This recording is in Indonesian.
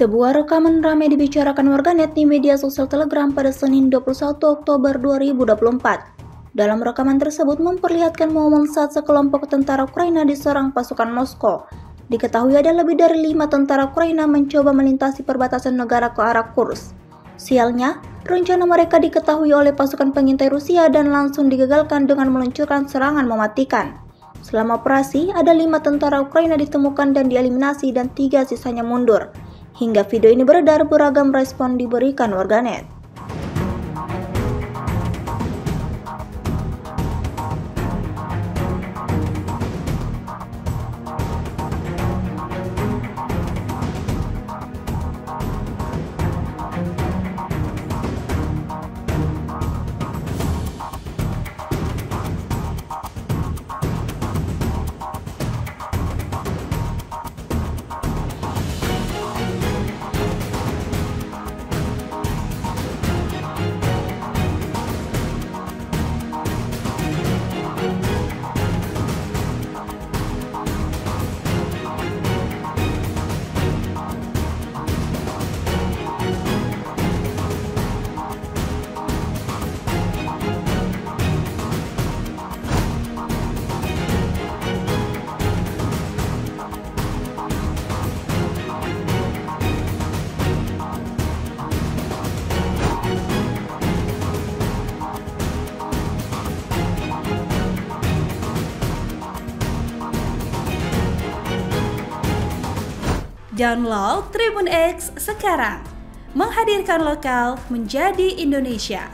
Sebuah rekaman ramai dibicarakan warganet di media sosial Telegram pada Senin 21 Oktober 2024. Dalam rekaman tersebut memperlihatkan momen saat sekelompok tentara Ukraina diserang pasukan Moskow. Diketahui ada lebih dari 5 tentara Ukraina mencoba melintasi perbatasan negara ke arah Kursk. Sialnya, rencana mereka diketahui oleh pasukan pengintai Rusia dan langsung digagalkan dengan meluncurkan serangan mematikan. Selama operasi, ada 5 tentara Ukraina ditemukan dan dieliminasi dan 3 sisanya mundur. Hingga video ini beredar, beragam respon diberikan warganet. Download Tribun X sekarang, menghadirkan lokal menjadi Indonesia.